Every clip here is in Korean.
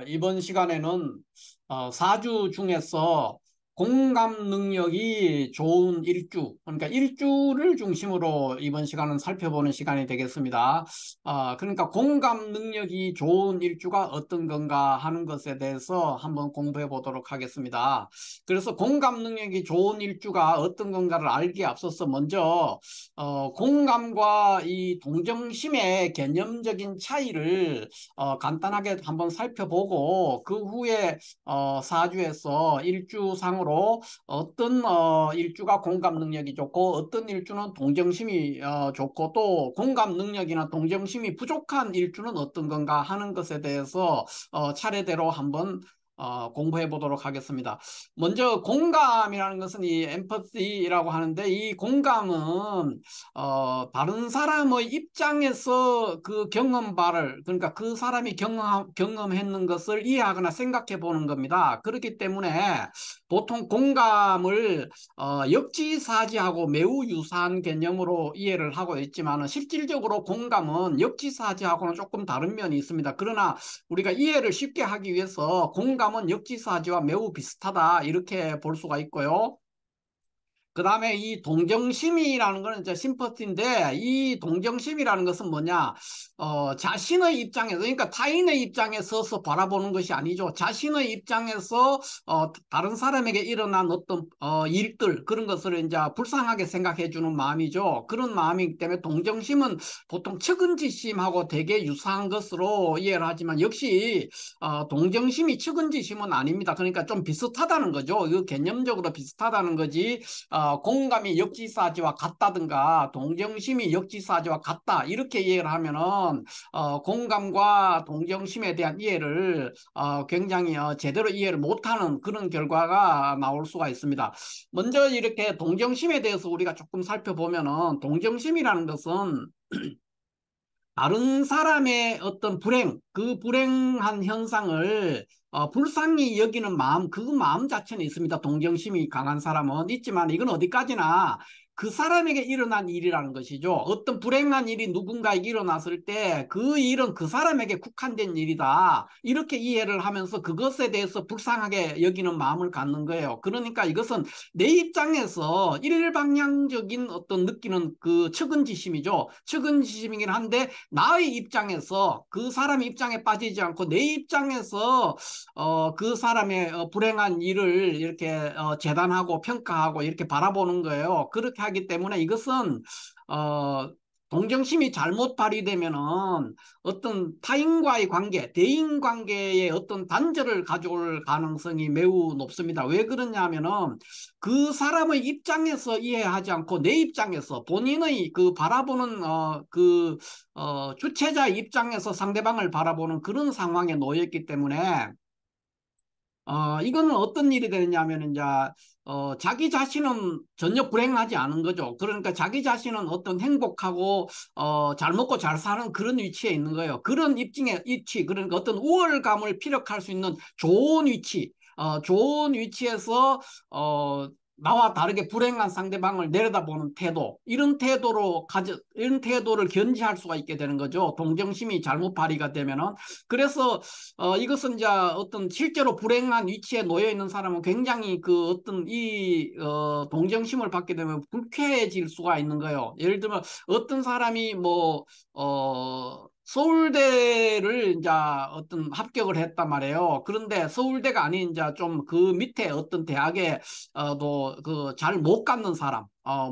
이번 시간에는 사주 중에서 공감 능력이 좋은 일주, 그러니까 일주를 중심으로 이번 시간은 살펴보는 시간이 되겠습니다. 그러니까 공감 능력이 좋은 일주가 어떤 건가 하는 것에 대해서 한번 공부해 보도록 하겠습니다. 그래서 공감 능력이 좋은 일주가 어떤 건가를 알기에 앞서서 먼저 공감과 이 동정심의 개념적인 차이를 간단하게 한번 살펴보고 그 후에 사주에서 일주상으로 어떤 일주가 공감 능력이 좋고 어떤 일주는 동정심이 좋고 또 공감 능력이나 동정심이 부족한 일주는 어떤 건가 하는 것에 대해서 차례대로 한번 공부해 보도록 하겠습니다. 먼저 공감이라는 것은 이 엠퍼시라고 하는데 이 공감은 다른 사람의 입장에서 그 경험바를 그러니까 그 사람이 경험했는 것을 이해하거나 생각해 보는 겁니다. 그렇기 때문에 보통 공감을 역지사지하고 매우 유사한 개념으로 이해를 하고 있지만 실질적으로 공감은 역지사지하고는 조금 다른 면이 있습니다. 그러나 우리가 이해를 쉽게 하기 위해서 공감은 역지사지와 매우 비슷하다 이렇게 볼 수가 있고요. 그 다음에 이 동정심이라는 거는 이제 심퍼티인데 이 동정심이라는 것은 뭐냐? 자신의 입장에서, 그러니까 타인의 입장에 서서 바라보는 것이 아니죠. 자신의 입장에서 다른 사람에게 일어난 어떤 일들, 그런 것을 이제 불쌍하게 생각해 주는 마음이죠. 그런 마음이기 때문에 동정심은 보통 측은지심하고 되게 유사한 것으로 이해를 하지만 역시 동정심이 측은지심은 아닙니다. 그러니까 좀 비슷하다는 거죠. 이거 개념적으로 비슷하다는 거지. 공감이 역지사지와 같다든가 동정심이 역지사지와 같다 이렇게 이해를 하면은 공감과 동정심에 대한 이해를 굉장히 제대로 이해를 못하는 그런 결과가 나올 수가 있습니다. 먼저 이렇게 동정심에 대해서 우리가 조금 살펴보면은 동정심이라는 것은 다른 사람의 어떤 불행, 그 불행한 현상을 불쌍히 여기는 마음, 그 마음 자체는 있습니다. 동정심이 강한 사람은 있지만 이건 어디까지나 그 사람에게 일어난 일이라는 것이죠. 어떤 불행한 일이 누군가에게 일어났을 때 그 일은 그 사람에게 국한된 일이다. 이렇게 이해를 하면서 그것에 대해서 불쌍하게 여기는 마음을 갖는 거예요. 그러니까 이것은 내 입장에서 일방향적인 어떤 느끼는 그 측은지심이죠. 측은지심이긴 한데 나의 입장에서 그 사람 입장에 빠지지 않고 내 입장에서 그 사람의 불행한 일을 이렇게 재단하고 평가하고 이렇게 바라보는 거예요. 그렇게 하기 때문에 이것은 어, 동정심이 잘못 발휘되면은 어떤 타인과의 관계, 대인 관계에 어떤 단절을 가져올 가능성이 매우 높습니다. 왜 그러냐면은 그 사람의 입장에서 이해하지 않고 내 입장에서 본인의 그 바라보는 주체자 입장에서 상대방을 바라보는 그런 상황에 놓였기 때문에 이거는 어떤 일이 되느냐면 이제 자기 자신은 전혀 불행하지 않은 거죠. 그러니까 자기 자신은 어떤 행복하고 잘 먹고 잘 사는 그런 위치에 있는 거예요. 그런 입증의 위치, 그러니까 어떤 우월감을 피력할 수 있는 좋은 위치, 좋은 위치에서 나와 다르게 불행한 상대방을 내려다보는 태도, 이런 태도를 견지할 수가 있게 되는 거죠. 동정심이 잘못 발휘가 되면은. 그래서 이것은 이제 어떤 실제로 불행한 위치에 놓여 있는 사람은 굉장히 그 어떤 동정심을 받게 되면 불쾌해질 수가 있는 거예요. 예를 들면 어떤 사람이 서울대를 이제 어떤 합격을 했단 말이에요. 그런데 서울대가 아닌 이제 좀 그 밑에 어떤 대학에 그 잘 못 갔는 사람,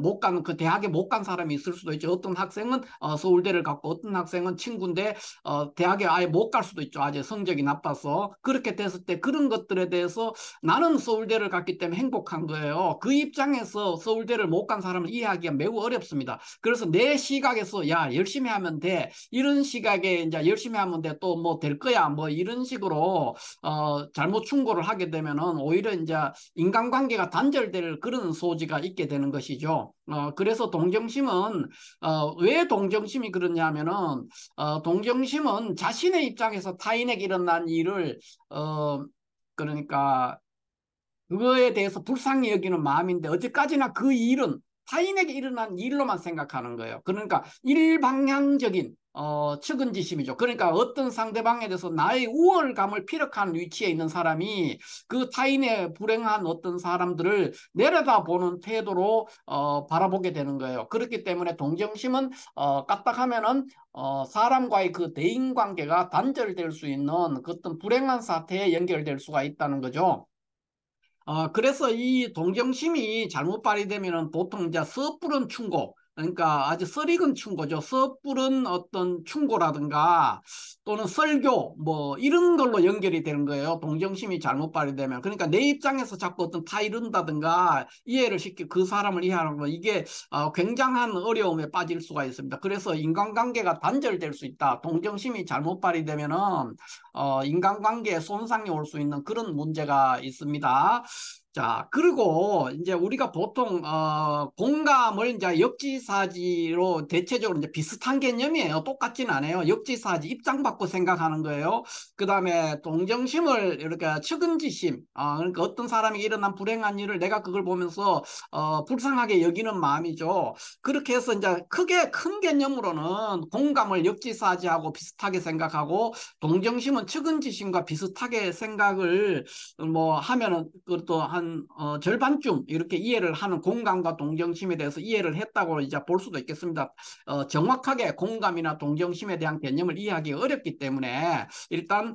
못 가는 그 대학에 못 간 사람이 있을 수도 있죠. 어떤 학생은 서울대를 갔고 어떤 학생은 친구인데 대학에 아예 못 갈 수도 있죠. 아주 성적이 나빠서. 그렇게 됐을 때 그런 것들에 대해서 나는 서울대를 갔기 때문에 행복한 거예요. 그 입장에서 서울대를 못 간 사람을 이해하기가 매우 어렵습니다. 그래서 내 시각에서 야, 열심히 하면 돼. 이런 시각에 이제 열심히 하면 돼. 또 뭐 될 거야. 뭐 이런 식으로 잘못 충고를 하게 되면은 오히려 이제 인간관계가 단절될 그런 소지가 있게 되는 것이죠. 그래서 동정심은 왜 동정심이 그러냐면은 동정심은 자신의 입장에서 타인에게 일어난 일을 그러니까 그거에 대해서 불쌍히 여기는 마음인데 어디까지나 그 일은 타인에게 일어난 일로만 생각하는 거예요. 그러니까 일방향적인 측은지심이죠. 그러니까 어떤 상대방에 대해서 나의 우월감을 피력하는 위치에 있는 사람이 그 타인의 불행한 어떤 사람들을 내려다보는 태도로 바라보게 되는 거예요. 그렇기 때문에 동정심은 까딱하면은 사람과의 그 대인관계가 단절될 수 있는 그 어떤 불행한 사태에 연결될 수가 있다는 거죠. 그래서 이 동정심이 잘못 발휘되면은 보통 이제 섣부른 충고, 그러니까 아주 썰익은 충고죠. 섣부른 어떤 충고라든가 또는 설교, 뭐 이런 걸로 연결이 되는 거예요. 동정심이 잘못 발휘되면. 그러니까 내 입장에서 자꾸 어떤 타이른다든가 이해를 시키 그 사람을 이해하는 거 이게 굉장한 어려움에 빠질 수가 있습니다. 그래서 인간관계가 단절될 수 있다. 동정심이 잘못 발휘되면은 인간관계에 손상이 올 수 있는 그런 문제가 있습니다. 자, 그리고 이제 우리가 보통 공감을 이제 역지사지로 대체적으로 이제 비슷한 개념이에요. 똑같진 않아요. 역지사지 입장 바꿔 생각하는 거예요. 그다음에 동정심을 이렇게 측은지심, 그러니까 어떤 사람이 일어난 불행한 일을 내가 그걸 보면서 불쌍하게 여기는 마음이죠. 그렇게 해서 이제 크게 큰 개념으로는 공감을 역지사지하고 비슷하게 생각하고 동정심은 측은지심과 비슷하게 생각을 뭐 하면은 그것도 한 절반쯤 이렇게 이해를 하는 공감과 동정심에 대해서 이해를 했다고 이제 볼 수도 있겠습니다. 정확하게 공감이나 동정심에 대한 개념을 이해하기 어렵기 때문에 일단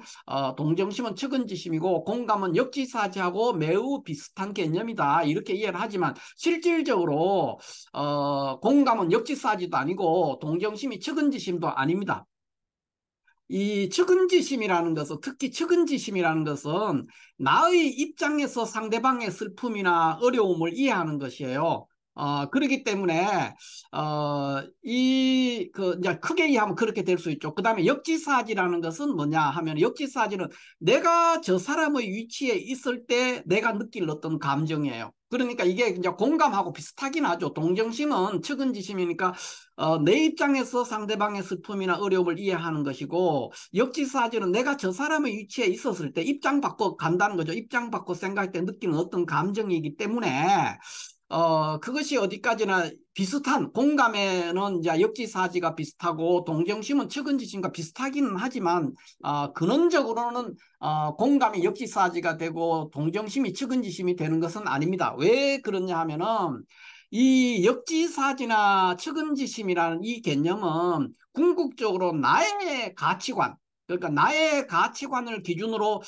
동정심은 측은지심이고 공감은 역지사지하고 매우 비슷한 개념이다 이렇게 이해를 하지만 실질적으로 공감은 역지사지도 아니고 동정심이 측은지심도 아닙니다. 이 측은지심이라는 것은 특히 측은지심이라는 것은 나의 입장에서 상대방의 슬픔이나 어려움을 이해하는 것이에요. 그렇기 때문에 이제 크게 이해하면 그렇게 될 수 있죠. 그다음에 역지사지라는 것은 뭐냐 하면 역지사지는 내가 저 사람의 위치에 있을 때 내가 느낄 어떤 감정이에요. 그러니까 이게 이제 공감하고 비슷하긴 하죠. 동정심은 측은지심이니까 내 입장에서 상대방의 슬픔이나 어려움을 이해하는 것이고 역지사지는 내가 저 사람의 위치에 있었을 때 입장 바꿔 간다는 거죠. 입장 바꿔 생각할 때 느끼는 어떤 감정이기 때문에 그것이 어디까지나 비슷한 공감에는 이제 역지사지가 비슷하고 동정심은 측은지심과 비슷하기는 하지만 근원적으로는 공감이 역지사지가 되고 동정심이 측은지심이 되는 것은 아닙니다. 왜 그러냐 하면은 이 역지사지나 측은지심이라는 이 개념은 궁극적으로 나의 가치관, 그러니까 나의 가치관을 기준으로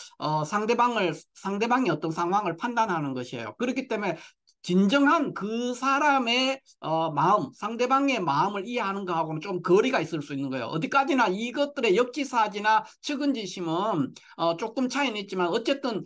상대방이 어떤 상황을 판단하는 것이에요. 그렇기 때문에 진정한 그 사람의 마음, 상대방의 마음을 이해하는 것하고는 좀 거리가 있을 수 있는 거예요. 어디까지나 이것들의 역지사지나 측은지심은 조금 차이는 있지만 어쨌든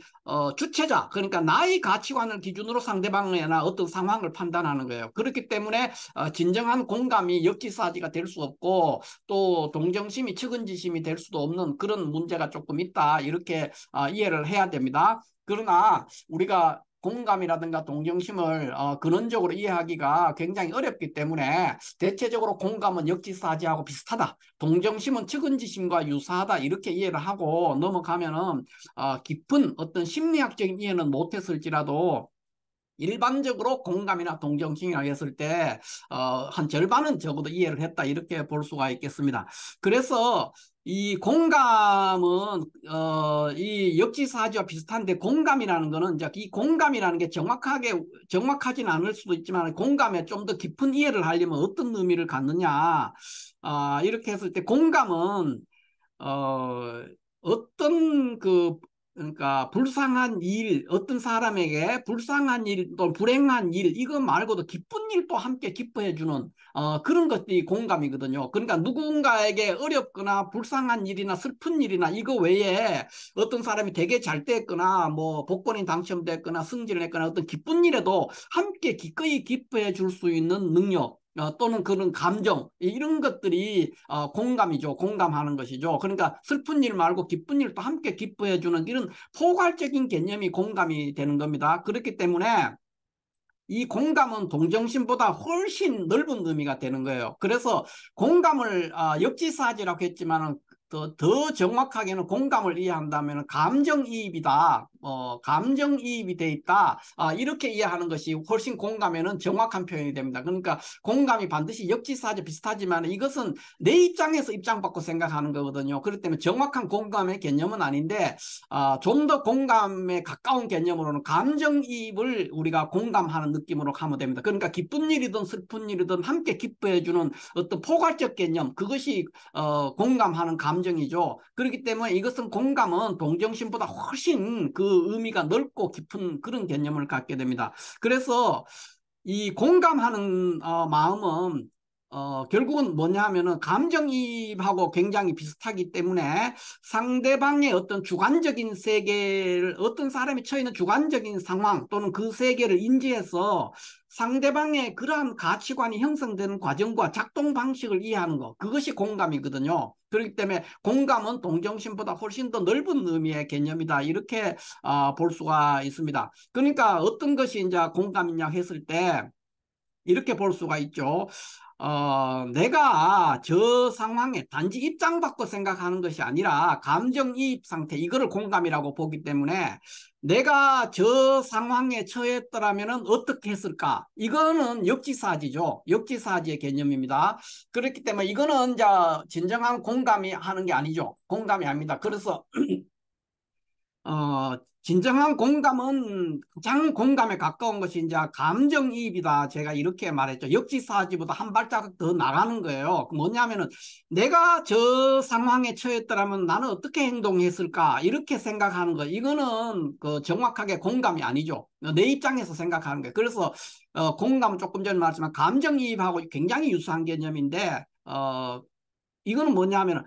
주체자, 그러니까 나의 가치관을 기준으로 상대방이나 어떤 상황을 판단하는 거예요. 그렇기 때문에 진정한 공감이 역지사지가 될 수 없고 또 동정심이 측은지심이 될 수도 없는 그런 문제가 조금 있다. 이렇게 이해를 해야 됩니다. 그러나 우리가 공감이라든가 동정심을 근원적으로 이해하기가 굉장히 어렵기 때문에 대체적으로 공감은 역지사지하고 비슷하다. 동정심은 측은지심과 유사하다. 이렇게 이해를 하고 넘어가면은 깊은 어떤 심리학적인 이해는 못했을지라도 일반적으로 공감이나 동정심이라 했을 때 한 절반은 적어도 이해를 했다 이렇게 볼 수가 있겠습니다. 그래서 이 공감은 이 역지사지와 비슷한데 공감이라는 거는 이제 이 공감이라는 게 정확하진 않을 수도 있지만 공감에 좀 더 깊은 이해를 하려면 어떤 의미를 갖느냐 이렇게 했을 때 공감은 어, 어떤 그러니까 불쌍한 일, 어떤 사람에게 불쌍한 일, 또 불행한 일, 이거 말고도 기쁜 일도 함께 기뻐해주는 그런 것들이 공감이거든요. 그러니까 누군가에게 어렵거나 불쌍한 일이나 슬픈 일이나 이거 외에 어떤 사람이 되게 잘 됐거나 뭐 복권이 당첨됐거나 승진을 했거나 어떤 기쁜 일에도 함께 기꺼이 기뻐해 줄 수 있는 능력 또는 그런 감정 이런 것들이 공감이죠. 공감하는 것이죠. 그러니까 슬픈 일 말고 기쁜 일도 함께 기뻐해 주는 이런 포괄적인 개념이 공감이 되는 겁니다. 그렇기 때문에 이 공감은 동정심보다 훨씬 넓은 의미가 되는 거예요. 그래서 공감을 역지사지라고 했지만 더 정확하게는 공감을 이해한다면 감정이입이다. 감정이입이 돼 있다. 이렇게 이해하는 것이 훨씬 공감에는 정확한 표현이 됩니다. 그러니까 공감이 반드시 역지사지 비슷하지만 이것은 내 입장에서 입장 바꿔 생각하는 거거든요. 그렇기 때문에 정확한 공감의 개념은 아닌데 좀 더 공감에 가까운 개념으로는 감정이입을 우리가 공감하는 느낌으로 하면 됩니다. 그러니까 기쁜 일이든 슬픈 일이든 함께 기뻐해주는 어떤 포괄적 개념, 그것이 공감하는 감정이죠. 그렇기 때문에 이것은 공감은 동정심보다 훨씬 그 의미가 넓고 깊은 그런 개념을 갖게 됩니다. 그래서 이 공감하는 마음은 결국은 뭐냐 하면은 감정이입하고 굉장히 비슷하기 때문에 상대방의 어떤 주관적인 세계를 어떤 사람이 처해 있는 주관적인 상황 또는 그 세계를 인지해서 상대방의 그러한 가치관이 형성되는 과정과 작동 방식을 이해하는 것, 그것이 공감이거든요. 그렇기 때문에 공감은 동정심보다 훨씬 더 넓은 의미의 개념이다, 이렇게 볼 수가 있습니다. 그러니까 어떤 것이 이제 공감이냐 했을 때 이렇게 볼 수가 있죠. 내가 저 상황에 단지 입장 바꿔 생각하는 것이 아니라 감정이입 상태, 이거를 공감이라고 보기 때문에 내가 저 상황에 처했더라면 어떻게 했을까? 이거는 역지사지죠. 역지사지의 개념입니다. 그렇기 때문에 이거는 이제 진정한 공감이 하는 게 아니죠. 공감이 아닙니다. 그래서 진정한 공감은 가장 공감에 가까운 것이 이제 감정이입이다. 제가 이렇게 말했죠. 역지사지보다 한 발자국 더 나가는 거예요. 뭐냐면은 내가 저 상황에 처했더라면 나는 어떻게 행동했을까? 이렇게 생각하는 거. 이거는 그 정확하게 공감이 아니죠. 내 입장에서 생각하는 거예요. 그래서 공감은 조금 전에 말했지만 감정이입하고 굉장히 유사한 개념인데 이거는 뭐냐면은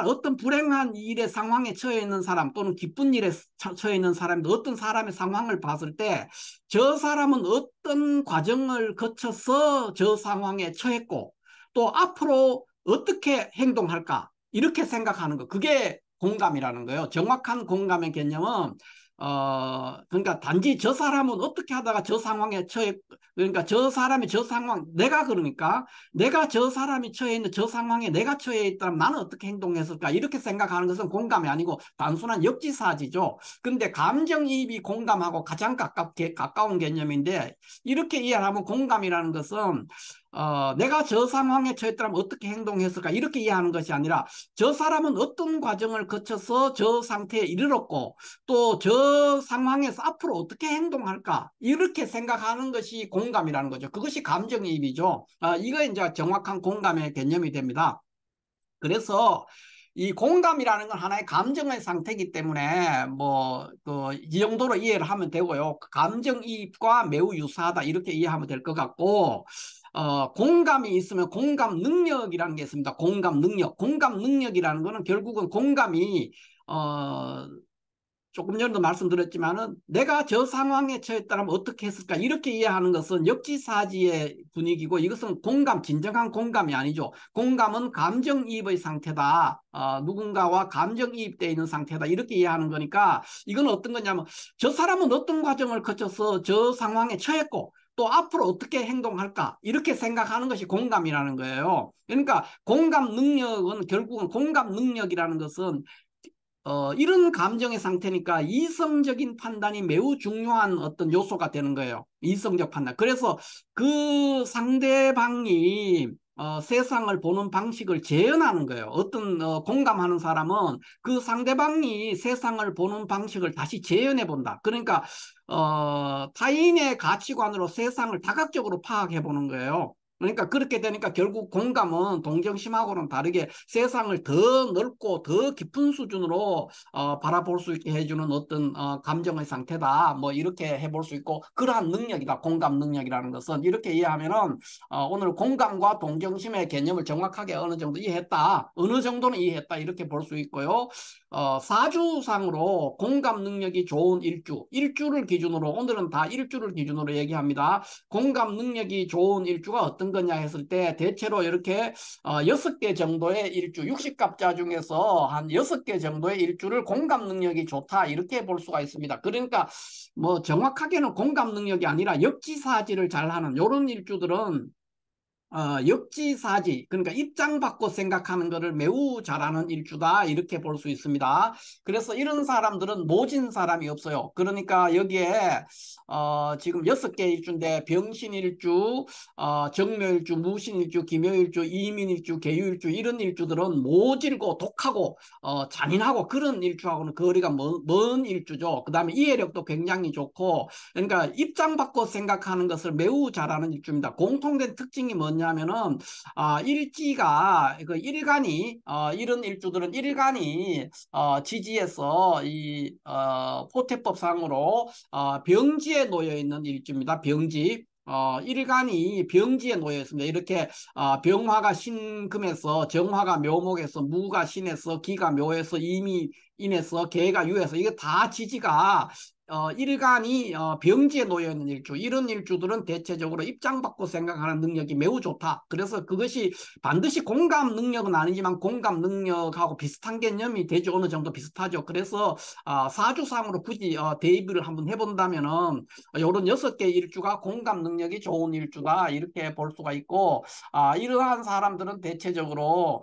어떤 불행한 일의 상황에 처해 있는 사람 또는 기쁜 일에 처해 있는 사람도 어떤 사람의 상황을 봤을 때 저 사람은 어떤 과정을 거쳐서 저 상황에 처했고 또 앞으로 어떻게 행동할까 이렇게 생각하는 거, 그게 공감이라는 거예요. 정확한 공감의 개념은 그러니까 단지 저 사람은 어떻게 하다가 저 상황에 처해, 그러니까 저 사람이 저 상황, 내가 저 사람이 처해 있는 저 상황에 내가 처해 있다면 나는 어떻게 행동했을까 이렇게 생각하는 것은 공감이 아니고 단순한 역지사지죠. 그런데 감정이입이 공감하고 가장 가까운 개념인데 이렇게 이해하면 공감이라는 것은 내가 저 상황에 처했다면 어떻게 행동했을까 이렇게 이해하는 것이 아니라 저 사람은 어떤 과정을 거쳐서 저 상태에 이르렀고 또 저 상황에서 앞으로 어떻게 행동할까 이렇게 생각하는 것이 공감이라는 거죠. 그것이 감정이입이죠. 이거 이제 정확한 공감의 개념이 됩니다. 그래서 이 공감이라는 건 하나의 감정의 상태이기 때문에 이 정도로 이해를 하면 되고요. 감정이입과 매우 유사하다 이렇게 이해하면 될 것 같고 공감이 있으면 공감 능력이라는 게 있습니다. 공감 능력. 공감 능력이라는 거는 결국은 공감이 조금 전에도 말씀드렸지만은 내가 저 상황에 처했다면 어떻게 했을까 이렇게 이해하는 것은 역지사지의 분위기고 이것은 진정한 공감이 아니죠. 공감은 감정이입의 상태다. 누군가와 감정이입되어 있는 상태다. 이렇게 이해하는 거니까 이건 어떤 거냐면 저 사람은 어떤 과정을 거쳐서 저 상황에 처했고 또 앞으로 어떻게 행동할까 이렇게 생각하는 것이 공감이라는 거예요. 그러니까 공감 능력은 결국은 공감 능력이라는 것은 이런 감정의 상태니까 이성적인 판단이 매우 중요한 어떤 요소가 되는 거예요. 이성적 판단. 그래서 그 상대방이 세상을 보는 방식을 재현하는 거예요. 어떤 공감하는 사람은 그 상대방이 세상을 보는 방식을 다시 재현해 본다. 그러니까 타인의 가치관으로 세상을 다각적으로 파악해 보는 거예요. 그러니까 그렇게 되니까 결국 공감은 동정심하고는 다르게 세상을 더 넓고 더 깊은 수준으로 바라볼 수 있게 해주는 어떤 감정의 상태다. 뭐 이렇게 해볼 수 있고 그러한 능력이다. 공감 능력이라는 것은 이렇게 이해하면은 오늘 공감과 동정심의 개념을 정확하게 어느 정도 이해했다. 어느 정도는 이해했다. 이렇게 볼 수 있고요. 사주상으로 공감 능력이 좋은 일주를 기준으로 오늘은 다 일주를 기준으로 얘기합니다. 공감 능력이 좋은 일주가 어떤 거냐 했을 때 대체로 이렇게 6개 정도의 일주, 60갑자 중에서 한 6개 정도의 일주를 공감 능력이 좋다 이렇게 볼 수가 있습니다. 그러니까 뭐 정확하게는 공감 능력이 아니라 역지사지를 잘하는 이런 일주들은 역지사지, 그러니까 입장 바꿔 생각하는 것을 매우 잘하는 일주다, 이렇게 볼 수 있습니다. 그래서 이런 사람들은 모진 사람이 없어요. 그러니까 여기에 지금 6개 일주인데 병신일주, 정묘일주, 무신일주, 기묘일주, 이민일주, 계유일주, 이런 일주들은 모질고 독하고 잔인하고 그런 일주하고는 거리가 먼 일주죠. 그 다음에 이해력도 굉장히 좋고, 그러니까 입장 바꿔 생각하는 것을 매우 잘하는 일주입니다. 공통된 특징이 뭐냐면은 일지가 그 일간이 이런 일주들은 일간이 지지에서 이 포태법상으로 병지에 놓여 있는 일주입니다. 병지. 일간이 병지에 놓여 있습니다. 이렇게 병화가 신금에서, 정화가 묘목에서, 무가 신에서, 기가 묘에서, 임이 인에서, 계가 유에서, 이게 다 지지가 일간이 병지에 놓여 있는 일주, 이런 일주들은 대체적으로 입장 바꿔 생각하는 능력이 매우 좋다. 그래서 그것이 반드시 공감 능력은 아니지만 공감 능력하고 비슷한 개념이 되죠. 어느 정도 비슷하죠. 그래서 사주상으로 굳이 대입을 한번 해본다면은 이런 6개 일주가 공감 능력이 좋은 일주다, 이렇게 볼 수가 있고, 이러한 사람들은 대체적으로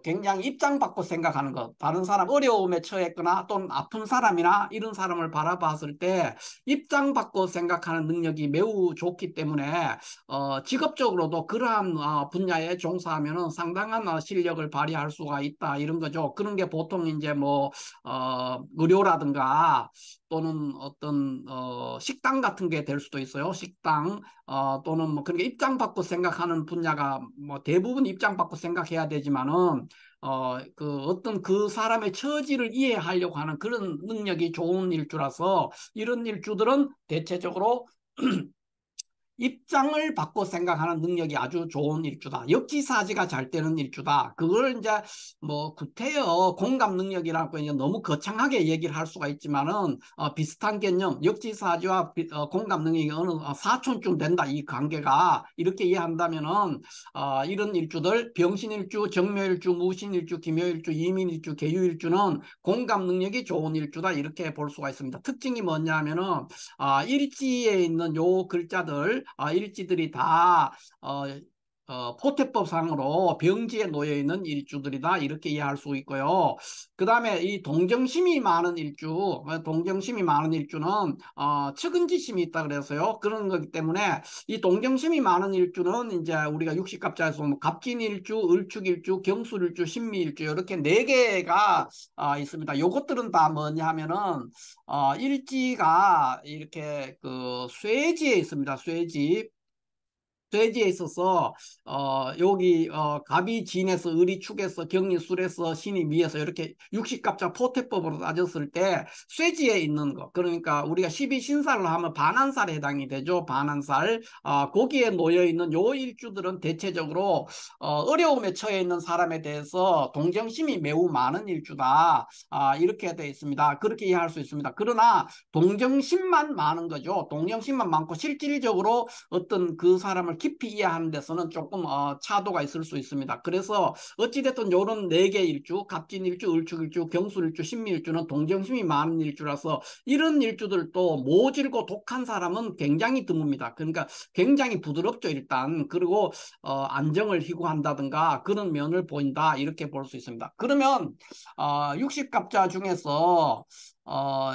굉장히 입장 바꿔 생각하는 것, 다른 사람 어려움에 처했거나 또는 아픈 사람이나 이런 사람을 바라봤을 때 입장 바꿔 생각하는 능력이 매우 좋기 때문에 직업적으로도 그러한 분야에 종사하면 상당한 실력을 발휘할 수가 있다, 이런 거죠. 그런 게 보통 이제 뭐 의료라든가 또는 어떤 식당 같은 게 될 수도 있어요. 식당 또는 뭐 그렇게 입장 바꿔 생각하는 분야가 뭐 대부분 입장 바꿔 생각해야 되지만은 그 어떤 그 사람의 처지를 이해하려고 하는 그런 능력이 좋은 일주라서 이런 일주들은 대체적으로 입장을 바꿔 생각하는 능력이 아주 좋은 일주다. 역지사지가 잘 되는 일주다. 그걸 이제 뭐 구태여 공감 능력이라고 이제 너무 거창하게 얘기를 할 수가 있지만은 비슷한 개념, 역지사지와 공감 능력이 어느 사촌쯤 된다, 이 관계가. 이렇게 이해한다면은 이런 일주들 병신일주, 정묘일주, 무신일주, 기묘일주, 이민일주, 계유일주는 공감 능력이 좋은 일주다, 이렇게 볼 수가 있습니다. 특징이 뭐냐면은 일지에 있는 요 글자들, 일지들이 다 포태법상으로 병지에 놓여 있는 일주들이다, 이렇게 이해할 수 있고요. 그 다음에 이 동정심이 많은 일주, 동정심이 많은 일주는 측은지심이 있다 그래서요. 그런 거기 때문에 이 동정심이 많은 일주는 이제 우리가 육식갑자에서 뭐 갑진일주, 을축일주, 경술일주, 신미일주, 이렇게 네 개가 있습니다. 요것들은 다 뭐냐 하면은 일지가 이렇게 그 쇠지에 있습니다. 쇠지. 쇠지에 있어서 여기 갑이 진에서, 을이 축에서, 경이 술에서, 신이 미에서, 이렇게 육식갑자 포태법으로 따졌을 때 쇠지에 있는 거, 그러니까 우리가 12신살을 하면 반한살에 해당이 되죠. 반한살. 거기에 놓여 있는 요 일주들은 대체적으로 어려움에 처해 있는 사람에 대해서 동정심이 매우 많은 일주다, 이렇게 되어 있습니다. 그렇게 이해할 수 있습니다. 그러나 동정심만 많은 거죠. 동정심만 많고 실질적으로 어떤 그 사람을 깊이 이해하는 데서는 조금 차도가 있을 수 있습니다. 그래서 어찌됐든 요런 네 개 일주, 갑진일주, 을축일주, 경술일주, 신미일주는 동정심이 많은 일주라서 이런 일주들도 모질고 독한 사람은 굉장히 드뭅니다. 그러니까 굉장히 부드럽죠, 일단. 그리고 안정을 희구한다든가 그런 면을 보인다, 이렇게 볼 수 있습니다. 그러면 육식갑자 중에서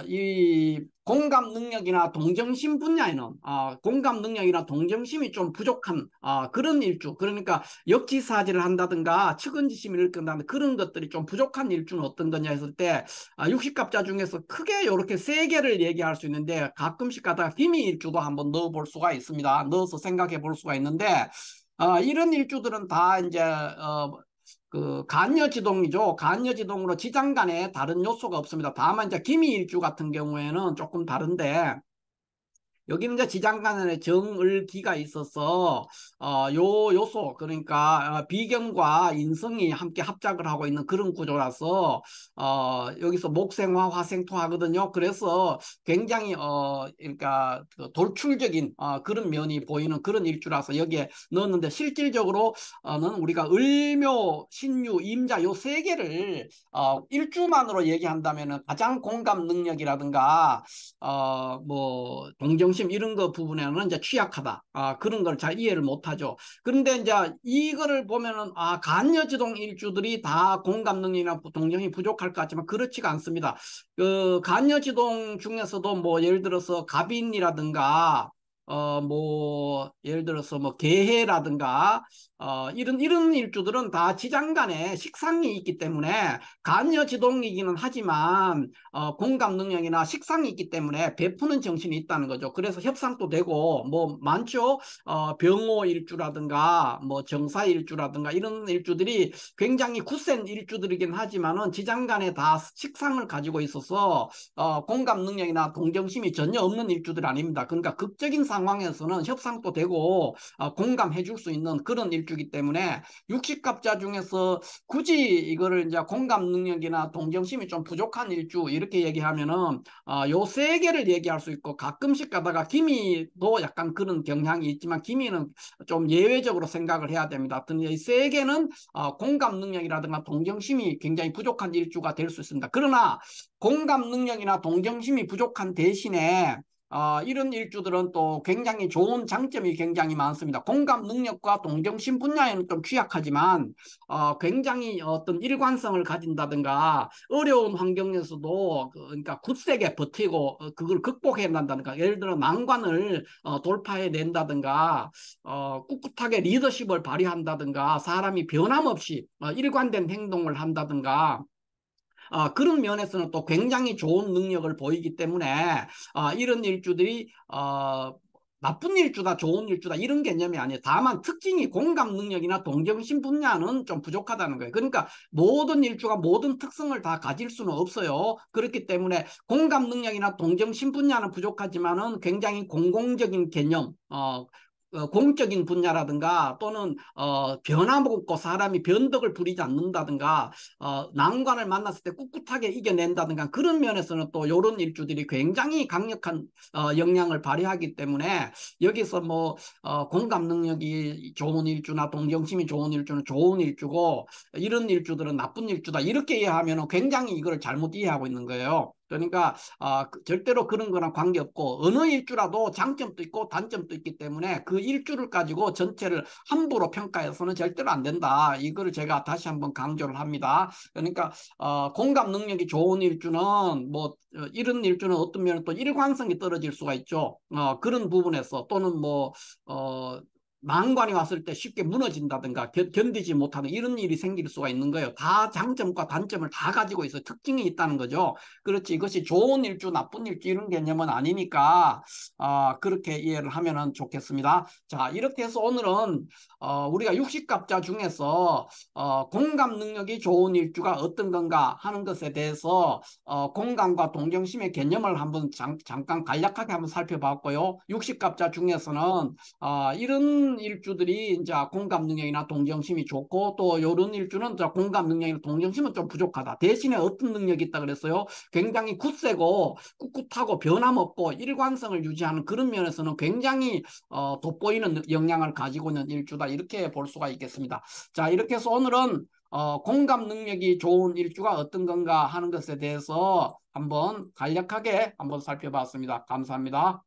이 공감 능력이나 동정심 분야에는 공감 능력이나 동정심이 좀 부족한 그런 일주, 그러니까 역지사지를 한다든가 측은지심을 일으킨다든가 그런 것들이 좀 부족한 일주는 어떤 거냐 했을 때 육식갑자 중에서 크게 이렇게 세 개를 얘기할 수 있는데, 가끔씩 가다가 기미 일주도 한번 넣어볼 수가 있습니다. 넣어서 생각해 볼 수가 있는데, 이런 일주들은 다 이제 그 간여지동이죠. 간여지동으로 지장간에 다른 요소가 없습니다. 다만 이제 기미일주 같은 경우에는 조금 다른데, 여기는 이제 지장간에 정을기가 있어서 요 요소, 그러니까 비경과 인성이 함께 합작을 하고 있는 그런 구조라서 여기서 목생화 화생토 하거든요. 그래서 굉장히 그러니까 그 돌출적인 그런 면이 보이는 그런 일주라서 여기에 넣었는데, 실질적으로는 우리가 을묘, 신유, 임자 요 세 개를 일주만으로 얘기한다면은 가장 공감 능력이라든가 뭐 동정 동정심 이런 거 부분에는 이제 취약하다. 그런 걸 잘 이해를 못하죠. 그런데 이제 이거를 보면은 간여지동 일주들이 다 공감 능력이나 동정심이 부족할 것 같지만 그렇지가 않습니다. 그 간여지동 중에서도 뭐 예를 들어서 갑인이라든가 뭐 예를 들어서 뭐 계해라든가 이런 일주들은 다 지장 간에 식상이 있기 때문에 간여지동이기는 하지만 공감 능력이나 식상이 있기 때문에 베푸는 정신이 있다는 거죠. 그래서 협상도 되고 뭐 많죠. 병호 일주라든가 뭐 정사 일주라든가 이런 일주들이 굉장히 굳센 일주들이긴 하지만은 지장 간에 다 식상을 가지고 있어서 공감 능력이나 동정심이 전혀 없는 일주들 아닙니다. 그러니까 극적인 상황에서는 협상도 되고 공감해 줄 수 있는 그런 일주기 때문에 육식갑자 중에서 굳이 이거를 이제 공감 능력이나 동정심이 좀 부족한 일주 이렇게 얘기하면은 요 세 개를 얘기할 수 있고 가끔씩 가다가 기미도 약간 그런 경향이 있지만 기미는 좀 예외적으로 생각을 해야 됩니다. 하여튼 이 세 개는 공감 능력이라든가 동정심이 굉장히 부족한 일주가 될 수 있습니다. 그러나 공감 능력이나 동정심이 부족한 대신에 이런 일주들은 또 굉장히 좋은 장점이 굉장히 많습니다. 공감 능력과 동정심 분야에는 좀 취약하지만 굉장히 어떤 일관성을 가진다든가 어려운 환경에서도 그러니까 굳세게 버티고 그걸 극복해 낸다든가 예를 들어 난관을 돌파해 낸다든가 꿋꿋하게 리더십을 발휘한다든가 사람이 변함없이 일관된 행동을 한다든가 그런 면에서는 또 굉장히 좋은 능력을 보이기 때문에 이런 일주들이 나쁜 일주다, 좋은 일주다 이런 개념이 아니에요. 다만 특징이 공감 능력이나 동정심 분야는 좀 부족하다는 거예요. 그러니까 모든 일주가 모든 특성을 다 가질 수는 없어요. 그렇기 때문에 공감 능력이나 동정심 분야는 부족하지만은 굉장히 공공적인 개념, 공적인 분야라든가 또는 변화먹고 사람이 변덕을 부리지 않는다든가 난관을 만났을 때 꿋꿋하게 이겨낸다든가 그런 면에서는 또 이런 일주들이 굉장히 강력한 영향을 발휘하기 때문에 여기서 뭐 공감 능력이 좋은 일주나 동정심이 좋은 일주는 좋은 일주고 이런 일주들은 나쁜 일주다 이렇게 이해하면 굉장히 이걸 잘못 이해하고 있는 거예요. 그러니까 절대로 그런 거랑 관계없고 어느 일주라도 장점도 있고 단점도 있기 때문에 그 일주를 가지고 전체를 함부로 평가해서는 절대로 안 된다. 이거를 제가 다시 한번 강조를 합니다. 그러니까 공감 능력이 좋은 일주는 뭐 이런 일주는 어떤 면은 또 일관성이 떨어질 수가 있죠. 그런 부분에서 또는 뭐 난관이 왔을 때 쉽게 무너진다든가 견디지 못하는 이런 일이 생길 수가 있는 거예요. 다 장점과 단점을 다 가지고 있어요. 특징이 있다는 거죠. 그렇지 이것이 좋은 일주 나쁜 일주 이런 개념은 아니니까 그렇게 이해를 하면 좋겠습니다. 자 이렇게 해서 오늘은 우리가 육식갑자 중에서 공감 능력이 좋은 일주가 어떤 건가 하는 것에 대해서 공감과 동정심의 개념을 한번 잠깐 간략하게 한번 살펴봤고요. 육식갑자 중에서는 이런 일주들이 이제 공감 능력이나 동정심이 좋고 또 이런 일주는 공감 능력이나 동정심은 좀 부족하다. 대신에 어떤 능력이 있다 그랬어요? 굉장히 굳세고 꿋꿋하고 변함없고 일관성을 유지하는 그런 면에서는 굉장히 돋보이는 영향을 가지고 있는 일주다. 이렇게 볼 수가 있겠습니다. 자, 이렇게 해서 오늘은 공감 능력이 좋은 일주가 어떤 건가 하는 것에 대해서 한번 간략하게 한번 살펴봤습니다. 감사합니다.